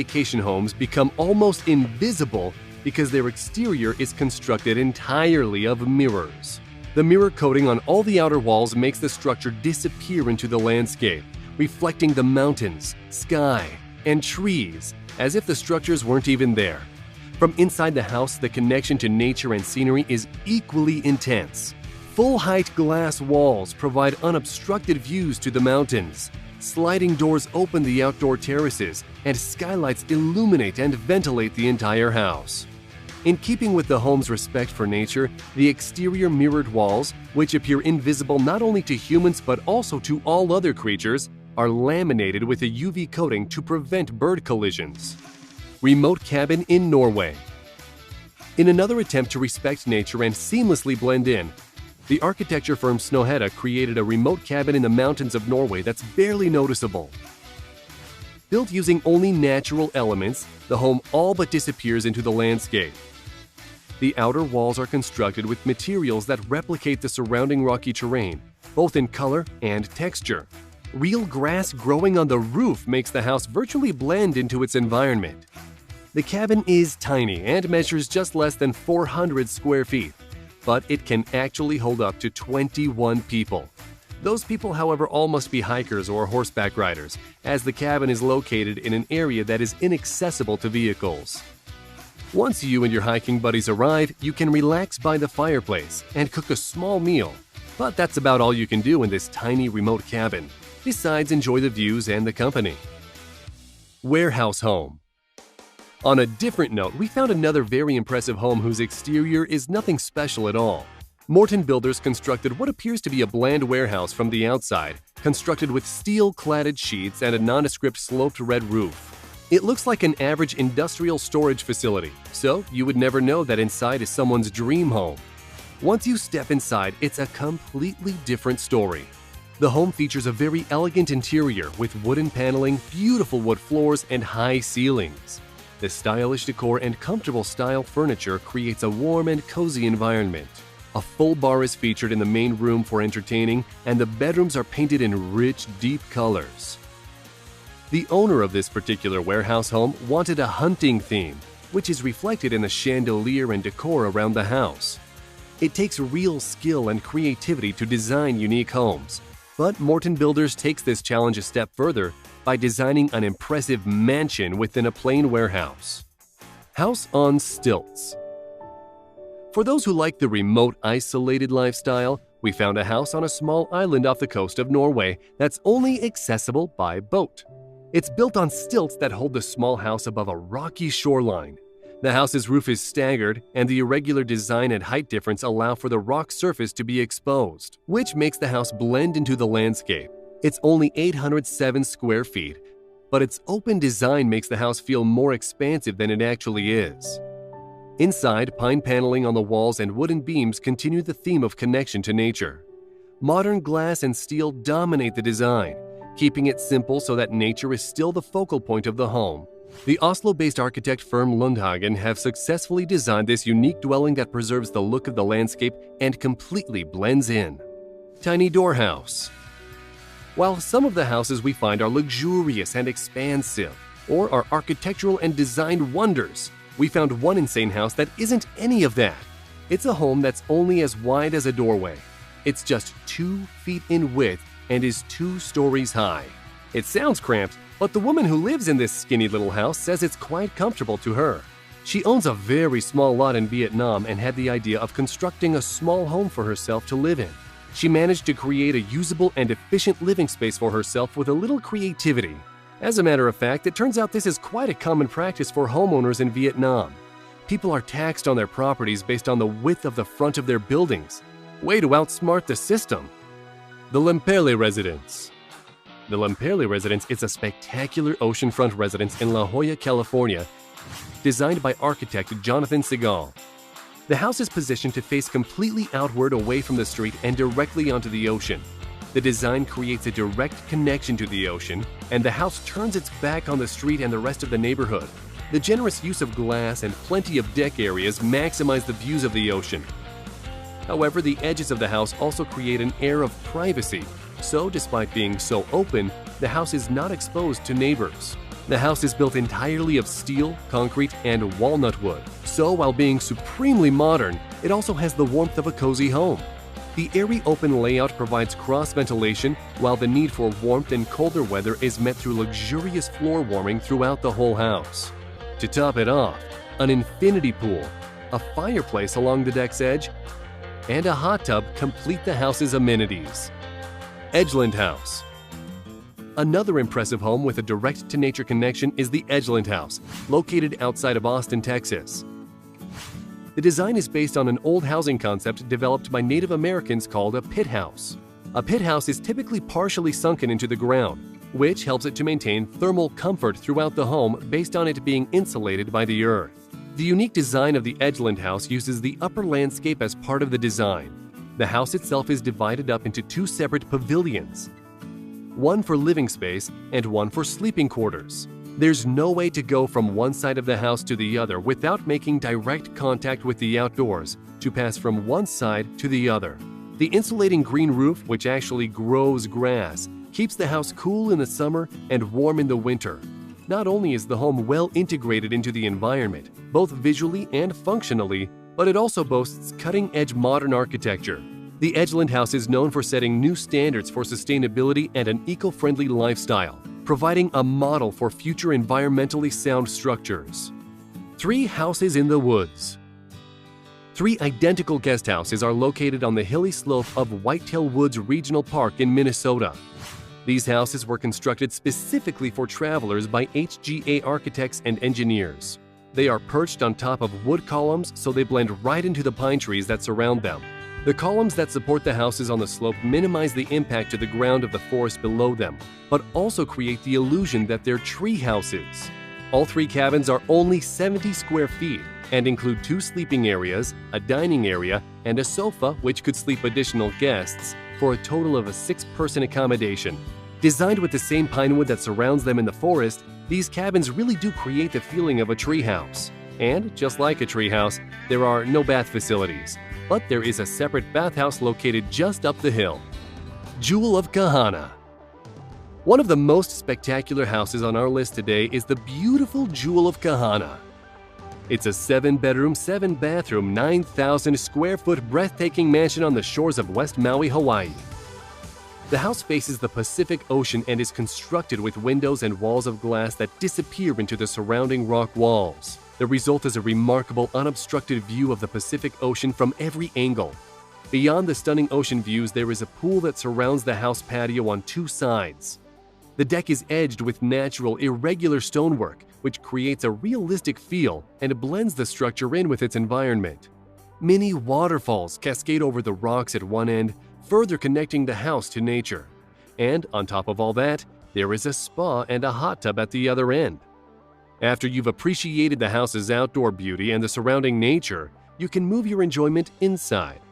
vacation homes become almost invisible because their exterior is constructed entirely of mirrors. The mirror coating on all the outer walls makes the structure disappear into the landscape, reflecting the mountains, sky, and trees as if the structures weren't even there. From inside the house, the connection to nature and scenery is equally intense. Full-height glass walls provide unobstructed views to the mountains. Sliding doors open the outdoor terraces, and skylights illuminate and ventilate the entire house. In keeping with the home's respect for nature, the exterior mirrored walls, which appear invisible not only to humans but also to all other creatures, are laminated with a UV coating to prevent bird collisions. Remote cabin in Norway. In another attempt to respect nature and seamlessly blend in, the architecture firm Snøhetta created a remote cabin in the mountains of Norway that's barely noticeable. Built using only natural elements, the home all but disappears into the landscape. The outer walls are constructed with materials that replicate the surrounding rocky terrain, both in color and texture. Real grass growing on the roof makes the house virtually blend into its environment. The cabin is tiny and measures just less than 400 square feet, but it can actually hold up to 21 people. Those people, however, all must be hikers or horseback riders, as the cabin is located in an area that is inaccessible to vehicles. Once you and your hiking buddies arrive, you can relax by the fireplace and cook a small meal, but that's about all you can do in this tiny remote cabin, besides enjoy the views and the company. Warehouse home. On a different note, we found another very impressive home whose exterior is nothing special at all. Morton Builders constructed what appears to be a bland warehouse from the outside, constructed with steel-cladded sheets and a nondescript sloped red roof. It looks like an average industrial storage facility, so you would never know that inside is someone's dream home. Once you step inside, it's a completely different story. The home features a very elegant interior with wooden paneling, beautiful wood floors, and high ceilings. The stylish decor and comfortable style furniture creates a warm and cozy environment. A full bar is featured in the main room for entertaining, and the bedrooms are painted in rich, deep colors. The owner of this particular warehouse home wanted a hunting theme, which is reflected in the chandelier and decor around the house. It takes real skill and creativity to design unique homes, but Morton Builders takes this challenge a step further by designing an impressive mansion within a plain warehouse. House on stilts. For those who like the remote, isolated lifestyle, we found a house on a small island off the coast of Norway that's only accessible by boat. It's built on stilts that hold the small house above a rocky shoreline. The house's roof is staggered, and the irregular design and height difference allow for the rock surface to be exposed, which makes the house blend into the landscape. It's only 807 square feet, but its open design makes the house feel more expansive than it actually is. Inside, pine paneling on the walls and wooden beams continue the theme of connection to nature. Modern glass and steel dominate the design, keeping it simple so that nature is still the focal point of the home. The Oslo-based architect firm Lundhagen have successfully designed this unique dwelling that preserves the look of the landscape and completely blends in. Tiny door house. While some of the houses we find are luxurious and expansive, or are architectural and design wonders, we found one insane house that isn't any of that. It's a home that's only as wide as a doorway. It's just 2 feet in width and is 2 stories high. It sounds cramped, but the woman who lives in this skinny little house says it's quite comfortable to her. She owns a very small lot in Vietnam and had the idea of constructing a small home for herself to live in. She managed to create a usable and efficient living space for herself with a little creativity. As a matter of fact, it turns out this is quite a common practice for homeowners in Vietnam. People are taxed on their properties based on the width of the front of their buildings. Way to outsmart the system. The Lemperle Residence. The Lemperle Residence is a spectacular oceanfront residence in La Jolla, California, designed by architect Jonathan Segal. The house is positioned to face completely outward away from the street and directly onto the ocean. The design creates a direct connection to the ocean, and the house turns its back on the street and the rest of the neighborhood. The generous use of glass and plenty of deck areas maximize the views of the ocean. However, the edges of the house also create an air of privacy, so despite being so open, the house is not exposed to neighbors. The house is built entirely of steel, concrete, and walnut wood, so while being supremely modern, it also has the warmth of a cozy home. The airy open layout provides cross-ventilation, while the need for warmth in colder weather is met through luxurious floor warming throughout the whole house. To top it off, an infinity pool, a fireplace along the deck's edge, and a hot tub complete the house's amenities. Edgeland House. Another impressive home with a direct-to-nature connection is the Edgeland House, located outside of Austin, Texas. The design is based on an old housing concept developed by Native Americans called a pit house. A pit house is typically partially sunken into the ground, which helps it to maintain thermal comfort throughout the home based on it being insulated by the earth. The unique design of the Edgeland House uses the upper landscape as part of the design. The house itself is divided up into two separate pavilions, one for living space and one for sleeping quarters. There's no way to go from one side of the house to the other without making direct contact with the outdoors to pass from one side to the other. The insulating green roof, which actually grows grass, keeps the house cool in the summer and warm in the winter. Not only is the home well integrated into the environment, both visually and functionally, but it also boasts cutting-edge modern architecture. The Edgeland House is known for setting new standards for sustainability and an eco-friendly lifestyle, providing a model for future environmentally sound structures. 3 houses in the woods. 3 identical guest houses are located on the hilly slope of Whitetail Woods Regional Park in Minnesota. These houses were constructed specifically for travelers by HGA architects and engineers. They are perched on top of wood columns, so they blend right into the pine trees that surround them. The columns that support the houses on the slope minimize the impact to the ground of the forest below them, but also create the illusion that they're tree houses. All 3 cabins are only 70 square feet and include 2 sleeping areas, a dining area, and a sofa which could sleep additional guests for a total of a 6-person accommodation. Designed with the same pine wood that surrounds them in the forest, these cabins really do create the feeling of a tree house. And just like a tree house, there are no bath facilities, but there is a separate bathhouse located just up the hill. Jewel of Kahana. One of the most spectacular houses on our list today is the beautiful Jewel of Kahana. It's a 7-bedroom, 7-bathroom, 9,000 square foot breathtaking mansion on the shores of West Maui, Hawaii. The house faces the Pacific Ocean and is constructed with windows and walls of glass that disappear into the surrounding rock walls. The result is a remarkable unobstructed view of the Pacific Ocean from every angle. Beyond the stunning ocean views, there is a pool that surrounds the house patio on 2 sides. The deck is edged with natural, irregular stonework, which creates a realistic feel and blends the structure in with its environment. Many waterfalls cascade over the rocks at one end, further connecting the house to nature. And on top of all that, there is a spa and a hot tub at the other end. After you've appreciated the house's outdoor beauty and the surrounding nature, you can move your enjoyment inside.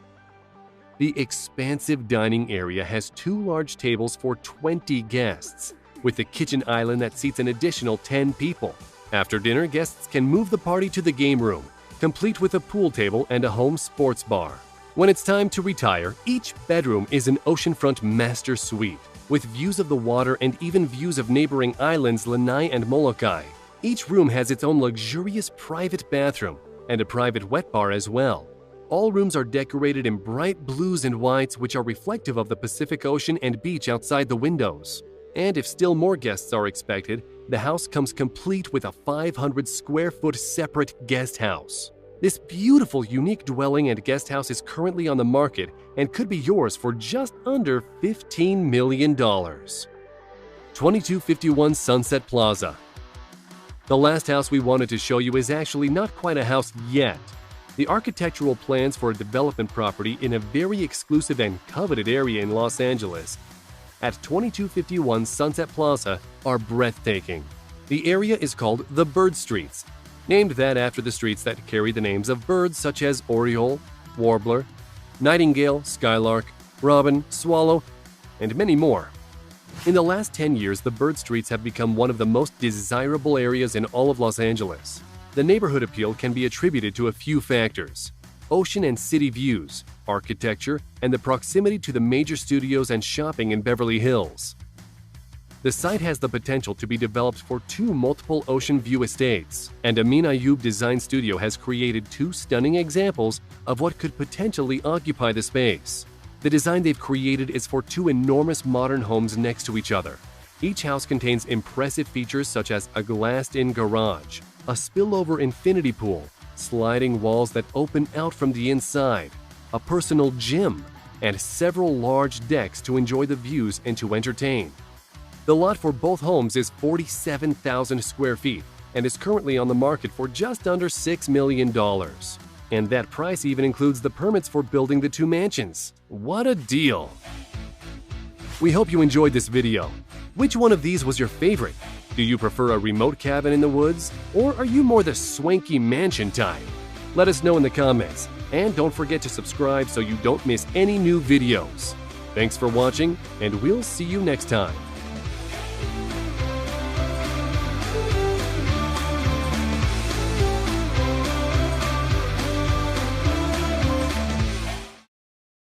The expansive dining area has 2 large tables for 20 guests, with a kitchen island that seats an additional 10 people. After dinner, guests can move the party to the game room, complete with a pool table and a home sports bar. When it's time to retire, each bedroom is an oceanfront master suite, with views of the water and even views of neighboring islands Lanai and Molokai. Each room has its own luxurious private bathroom and a private wet bar as well. All rooms are decorated in bright blues and whites, which are reflective of the Pacific Ocean and beach outside the windows. And if still more guests are expected, the house comes complete with a 500 square foot separate guest house. This beautiful, unique dwelling and guest house is currently on the market and could be yours for just under $15 million. 2251 Sunset Plaza. The last house we wanted to show you is actually not quite a house yet. The architectural plans for a development property in a very exclusive and coveted area in Los Angeles at 2251 Sunset Plaza are breathtaking. The area is called the Bird Streets, named that after the streets that carry the names of birds such as oriole, warbler, nightingale, skylark, robin, swallow, and many more. In the last 10 years, the Bird Streets have become one of the most desirable areas in all of Los Angeles. The neighborhood appeal can be attributed to a few factors: ocean and city views, architecture, and the proximity to the major studios and shopping in Beverly Hills. The site has the potential to be developed for 2 multiple ocean view estates, and Amin Ayoub Design Studio has created 2 stunning examples of what could potentially occupy the space. The design they've created is for 2 enormous modern homes next to each other. Each house contains impressive features such as a glassed-in garage, a spillover infinity pool, sliding walls that open out from the inside, a personal gym, and several large decks to enjoy the views and to entertain. The lot for both homes is 47,000 square feet and is currently on the market for just under $6 million. And that price even includes the permits for building the 2 mansions. What a deal! We hope you enjoyed this video. Which one of these was your favorite? Do you prefer a remote cabin in the woods, or are you more the swanky mansion type? Let us know in the comments, and don't forget to subscribe so you don't miss any new videos. Thanks for watching, and we'll see you next time.